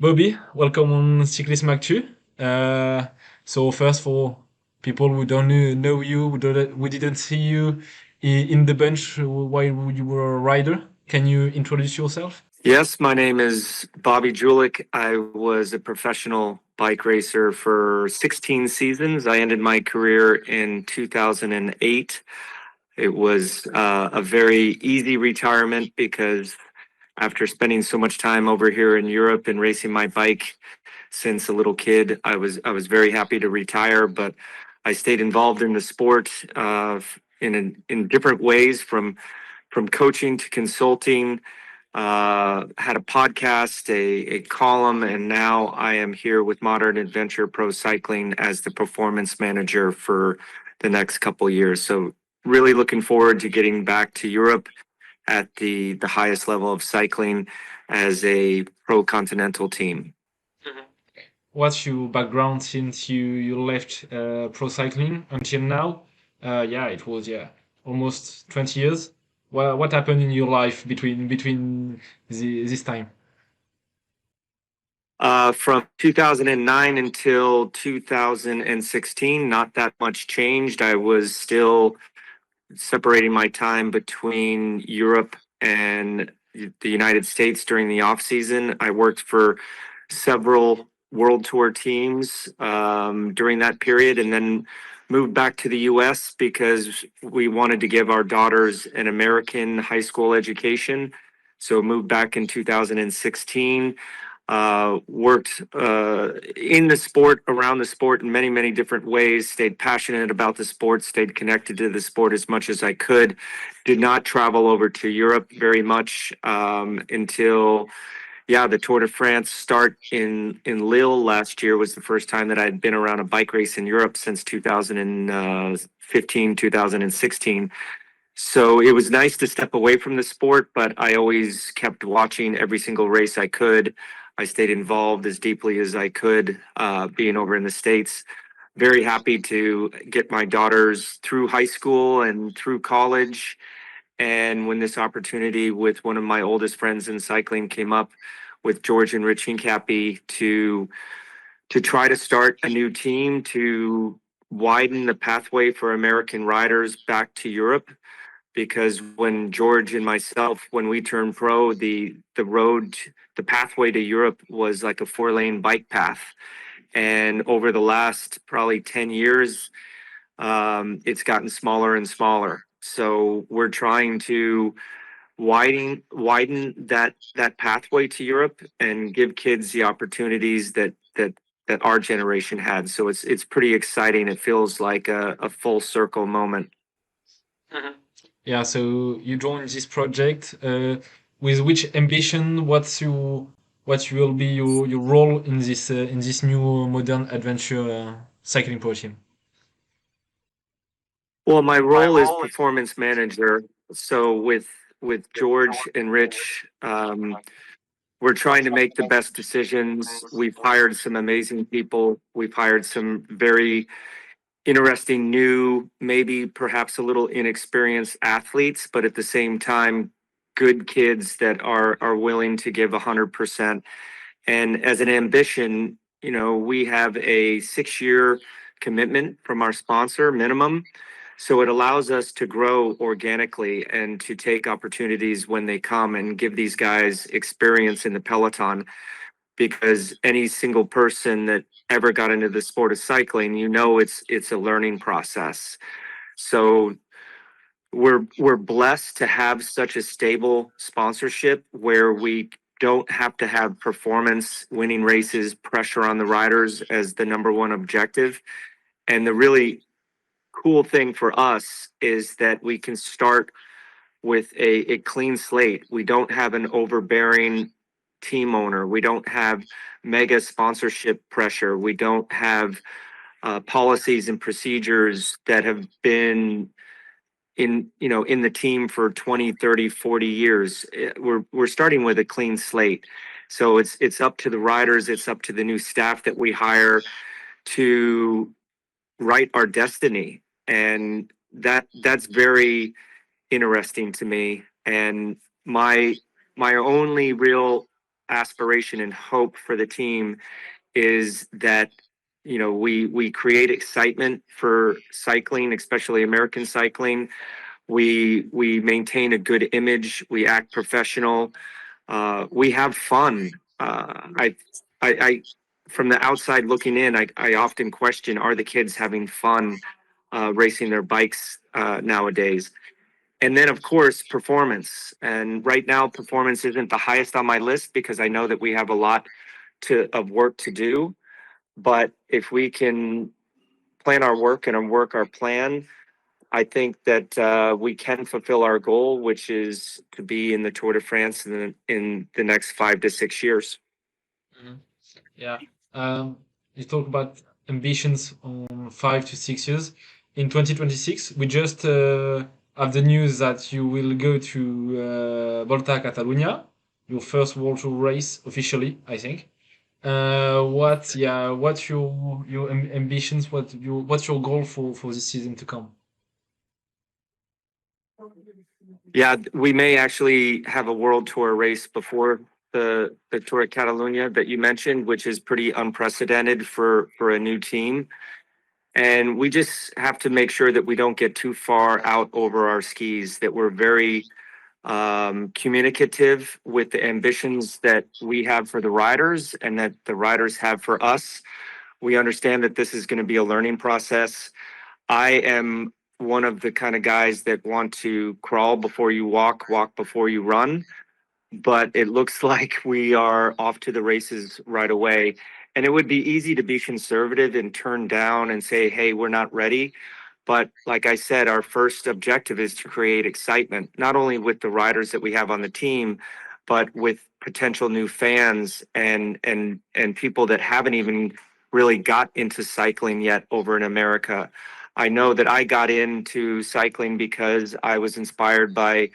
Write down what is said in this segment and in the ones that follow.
Bobby, welcome on Cyclism'Actu. So first, for people who don't know you, who didn't see you in the bench while you were a rider, can you introduce yourself? Yes, my name is Bobby Julich. I was a professional bike racer for 16 seasons. I ended my career in 2008. It was a very easy retirement because after spending so much time over here in Europe and racing my bike since a little kid, I was very happy to retire. But I stayed involved in the sport in different ways, from coaching to consulting. Had a podcast, a column, and now I am here with Modern Adventure Pro Cycling as the performance manager for the next couple years. So really looking forward to getting back to Europe at the highest level of cycling as a pro continental team. What's your background since you left pro cycling until now? Yeah, it was almost 20 years. What happened in your life between this time? From 2009 until 2016, not that much changed. I was still separating my time between Europe and the United States during the off season. I worked for several world tour teams during that period, and then moved back to the US because we wanted to give our daughters an American high school education. So moved back in 2016. Worked in the sport, around the sport in many, many different ways, stayed passionate about the sport, stayed connected to the sport as much as I could. Did not travel over to Europe very much until, the Tour de France start in Lille last year was the first time that I'd been around a bike race in Europe since 2015, 2016. So it was nice to step away from the sport, but I always kept watching every single race I could. I stayed involved as deeply as I could, being over in the States. Very happy to get my daughters through high school and through college. And when this opportunity with one of my oldest friends in cycling came up with George and Rich Hincapie to try to start a new team to widen the pathway for American riders back to Europe, because when George and myself, when we turned pro, the pathway to Europe was like a 4-lane bike path. And over the last probably 10 years, it's gotten smaller and smaller. So we're trying to widen that pathway to Europe and give kids the opportunities that our generation had. So it's pretty exciting. It feels like a full circle moment. Yeah, so you joined this project with which ambition? What will be your role in this new modern adventure cycling pro team? Well, my role is performance manager. So with George and Rich, we're trying to make the best decisions. We've hired some amazing people. We've hired some very interesting new, maybe perhaps a little inexperienced athletes, but at the same time, good kids that are willing to give 100%. And as an ambition, we have a 6-year commitment from our sponsor minimum. So it allows us to grow organically and to take opportunities when they come and give these guys experience in the peloton, because any single person that ever got into the sport of cycling, it's a learning process. So we're blessed to have such a stable sponsorship where we don't have to have performance, winning races, pressure on the riders as the number one objective. And the really cool thing for us is that we can start with a clean slate. We don't have an overbearing team owner. We don't have mega sponsorship pressure. We don't have policies and procedures that have been in the team for 20, 30, 40 years. We're starting with a clean slate. So it's up to the riders, it's up to the new staff that we hire to write our destiny. And that's very interesting to me. And my only real aspiration and hope for the team is that, you know, we create excitement for cycling, especially American cycling. We maintain a good image. We act professional. We have fun. I from the outside looking in, I often question: are the kids having fun racing their bikes nowadays? And then, of course, performance. And right now, performance isn't the highest on my list because I know that we have a lot of work to do. But if we can plan our work and work our plan, I think that we can fulfill our goal, which is to be in the Tour de France in the next 5 to 6 years. Mhm. Yeah. You talk about ambitions on 5 to 6 years. In 2026, we just have the news that you will go to Volta a Catalunya, your first World Tour race officially, I think. What's your ambitions? What's your goal for this season to come? Yeah, we may actually have a World Tour race before the Tour of Catalunya that you mentioned, which is pretty unprecedented for a new team. And we just have to make sure that we don't get too far out over our skis, that we're very communicative with the ambitions that we have for the riders and that the riders have for us. We understand that this is going to be a learning process. I am one of the kind of guys that want to crawl before you walk, walk before you run. But it looks like we are off to the races right away. And it would be easy to be conservative and turn down and say, hey, we're not ready. But like I said, our first objective is to create excitement, not only with the riders that we have on the team, but with potential new fans and people that haven't even really got into cycling yet over in America. I know that I got into cycling because I was inspired by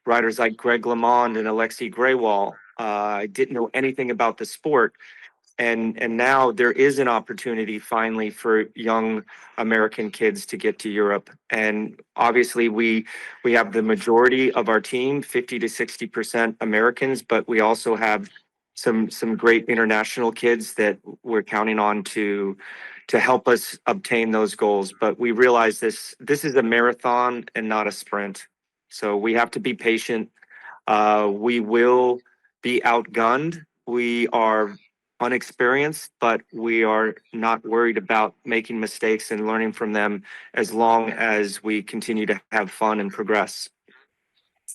riders like Greg LeMond and Alexei Greywall. I didn't know anything about the sport. And now there is an opportunity finally for young American kids to get to Europe. And obviously we have the majority of our team, 50 to 60% Americans, but we also have some great international kids that we're counting on to help us obtain those goals. But we realize this is a marathon and not a sprint. So we have to be patient. We will be outgunned. We are unexperienced, but we are not worried about making mistakes and learning from them as long as we continue to have fun and progress.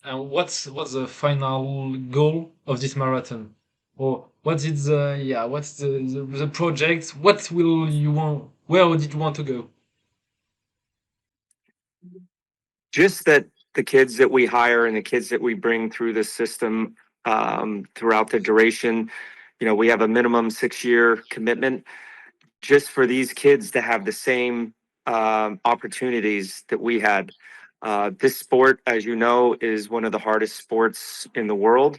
And what's the final goal of this marathon? Or what is what's the project? What will you want? Where did you want to go? Just that the kids that we hire and the kids that we bring through the system throughout the duration, you know, we have a minimum 6-year commitment just for these kids to have the same opportunities that we had. This sport, as you know, is one of the hardest sports in the world,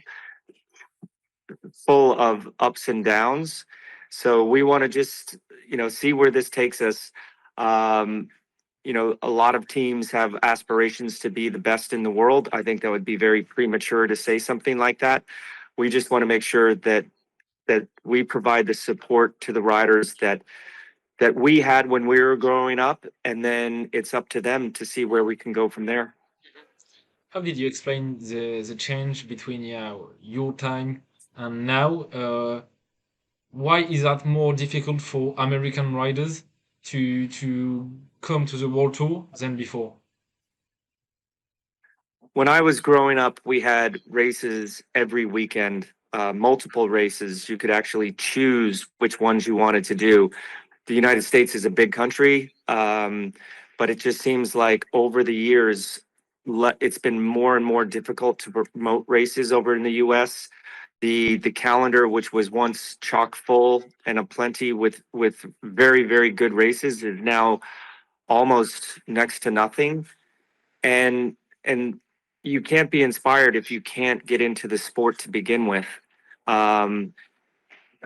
full of ups and downs. So we want to just, you know, see where this takes us. You know, a lot of teams have aspirations to be the best in the world. I think that would be very premature to say something like that. We just want to make sure that we provide the support to the riders that we had when we were growing up, and then it's up to them to see where we can go from there. How did you explain the change between your time and now? Why is that more difficult for American riders to come to the World Tour than before? When I was growing up, we had races every weekend, multiple races. You could actually choose which ones you wanted to do. The United States is a big country, but it just seems like over the years, it's been more and more difficult to promote races over in the U.S. The calendar, which was once chock full and a plenty with very, very good races, is now almost next to nothing. And you can't be inspired if you can't get into the sport to begin with.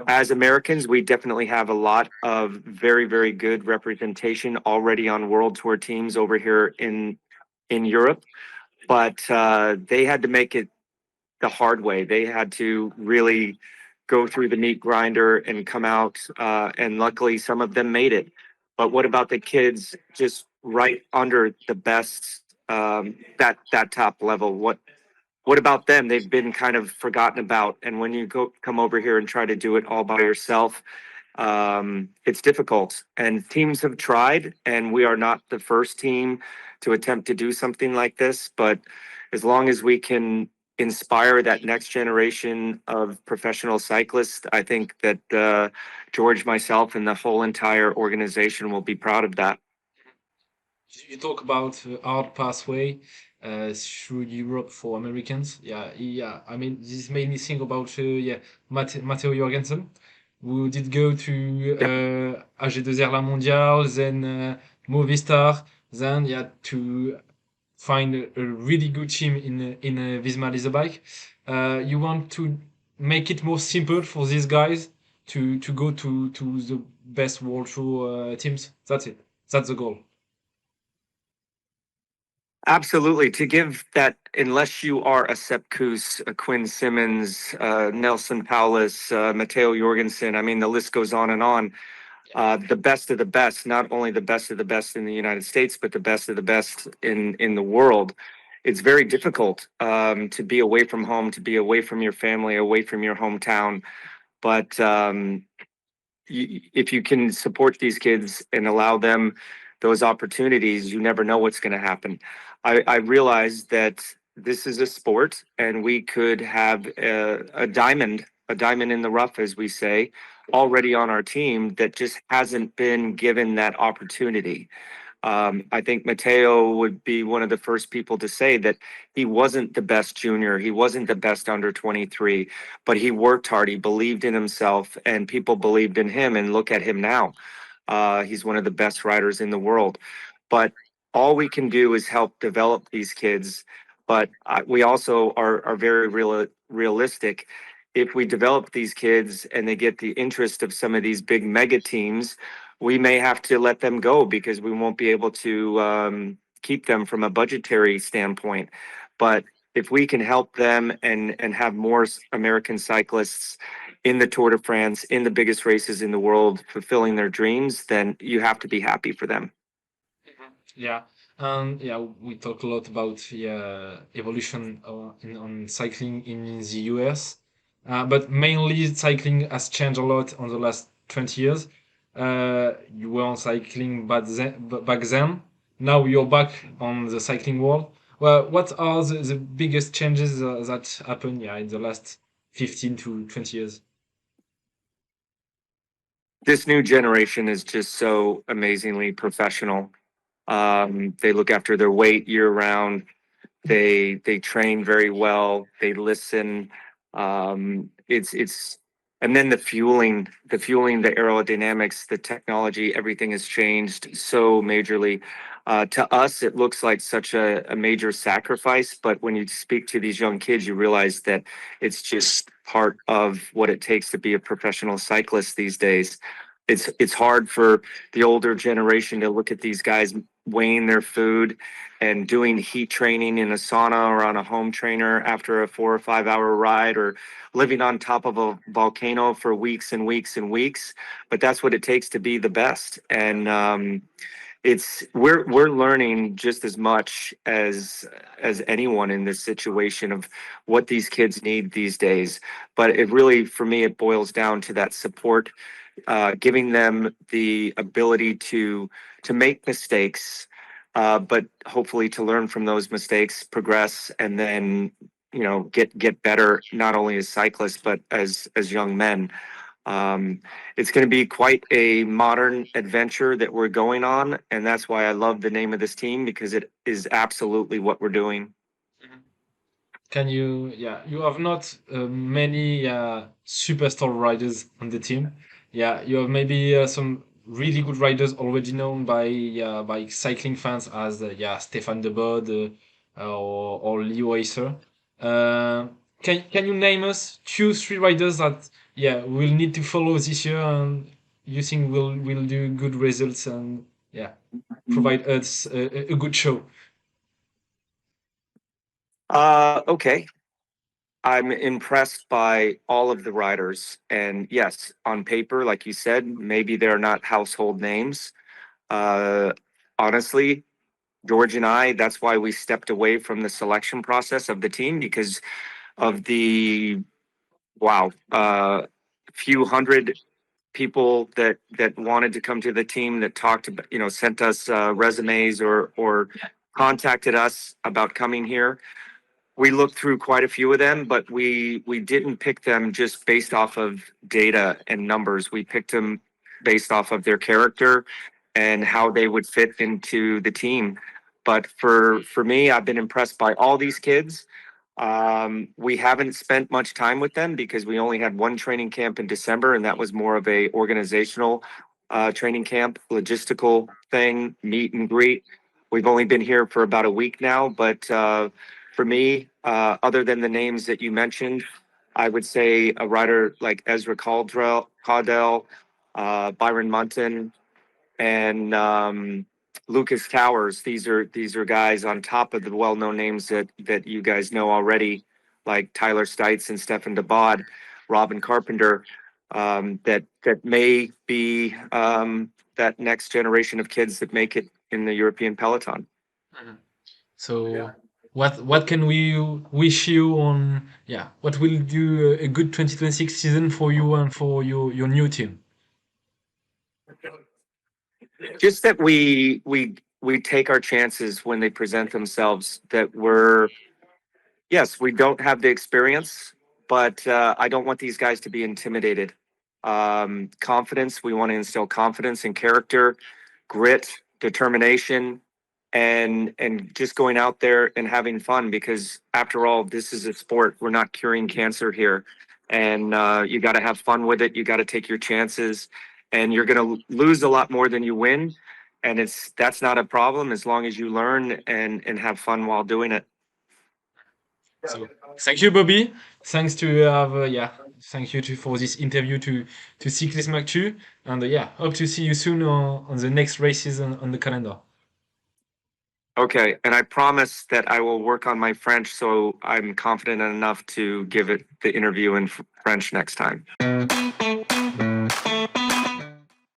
As Americans, we definitely have a lot of very, very good representation already on World Tour teams over here in Europe, but they had to make it the hard way. They had to really go through the meat grinder and come out, and luckily some of them made it. But what about the kids just right under the best, that top level? What about them? They've been kind of forgotten about. And when you come over here and try to do it all by yourself, it's difficult. And teams have tried, and we are not the first team to attempt to do something like this. But as long as we can inspire that next generation of professional cyclists, I think that George, myself, and the whole entire organization will be proud of that. You talk about hard pathway through Europe for Americans. Yeah. I mean, this made me think about Matteo Jorgensen, who did go to AG2R La Mondiale, then Movistar, then to find a really good team in Visma Leasebike. You want to make it more simple for these guys to go to the best world tour teams. That's it. That's the goal. Absolutely. To give that, unless you are a Sepp Kuss, a Quinn Simmons, Nelson Paulus, Matteo Jorgensen, I mean, the list goes on and on. The best of the best, not only the best of the best in the United States, but the best of the best in the world. It's very difficult to be away from home, to be away from your family, away from your hometown. But if you can support these kids and allow them those opportunities, you never know what's going to happen. I realized that this is a sport, and we could have a diamond in the rough, as we say, already on our team that just hasn't been given that opportunity. I think Matteo would be one of the first people to say that he wasn't the best junior. He wasn't the best under 23, but he worked hard. He believed in himself, and people believed in him. And look at him now. He's one of the best riders in the world. But all we can do is help develop these kids. But we also are very realistic. If we develop these kids and they get the interest of some of these big mega teams, we may have to let them go because we won't be able to keep them from a budgetary standpoint. But if we can help them and have more American cyclists in the Tour de France, in the biggest races in the world, fulfilling their dreams, then you have to be happy for them. Yeah, we talk a lot about evolution on cycling in the US, but mainly cycling has changed a lot on the last 20 years. You were on cycling back then. Now you're back on the cycling world. Well, what are the biggest changes that happened in the last 15 to 20 years? This new generation is just so amazingly professional. They look after their weight year round. They train very well. They listen. It's and then the fueling, the aerodynamics, the technology, everything has changed so majorly. To us, it looks like such a major sacrifice, but when you speak to these young kids, you realize that it's just part of what it takes to be a professional cyclist these days. It's hard for the older generation to look at these guys weighing their food and doing heat training in a sauna or on a home trainer after a 4 or 5 hour ride, or living on top of a volcano for weeks and weeks and weeks. But that's what it takes to be the best. And we're learning just as much as anyone in this situation of what these kids need these days. But it really, for me, it boils down to that support, giving them the ability to make mistakes, but hopefully to learn from those mistakes, progress, and then get better, not only as cyclists but as young men. It's going to be quite a modern adventure that we're going on, and that's why I love the name of this team, because it is absolutely what we're doing. Can you you have not many superstar riders on the team. You have maybe some really good riders already known by cycling fans as Stefan de Bod or Leo Acer. Can you name us 2-3 riders that we'll need to follow this year, and you think will do good results and provide us a good show? Okay. I'm impressed by all of the riders. And yes, on paper, like you said, maybe they're not household names. Honestly, George and I, that's why we stepped away from the selection process of the team, because of the, wow, few hundred people that wanted to come to the team, that talked about, sent us resumes or contacted us about coming here. We looked through quite a few of them, but we didn't pick them just based off of data and numbers. We picked them based off of their character and how they would fit into the team. But for me, I've been impressed by all these kids. We haven't spent much time with them because we only had one training camp in December, and that was more of a organizational training camp, logistical thing, meet and greet. We've only been here for about a week now, but for me, other than the names that you mentioned, I would say a rider like Ezra Caudell, Byron Munton, and Lucas Towers. These are guys on top of the well-known names that you guys know already, like Tyler Stites and Stefan DeBod, Robin Carpenter, that may be that next generation of kids that make it in the European peloton. So what can we wish you on, yeah, what will do a good 2026 season for you and for your new team? Just that we take our chances when they present themselves, that yes, we don't have the experience, but I don't want these guys to be intimidated. Confidence, we want to instill confidence and character, grit, determination, and just going out there and having fun, because after all, this is a sport. We're not curing cancer here. And you got to have fun with it. You got to take your chances, and you're going to lose a lot more than you win. And that's not a problem as long as you learn and have fun while doing it. So thank you, Bobby. Thanks to have thank you for this interview to Cyclism'Actu, and hope to see you soon on the next races on the calendar. Okay, and I promise that I will work on my French, so I'm confident enough to give it the interview in French next time.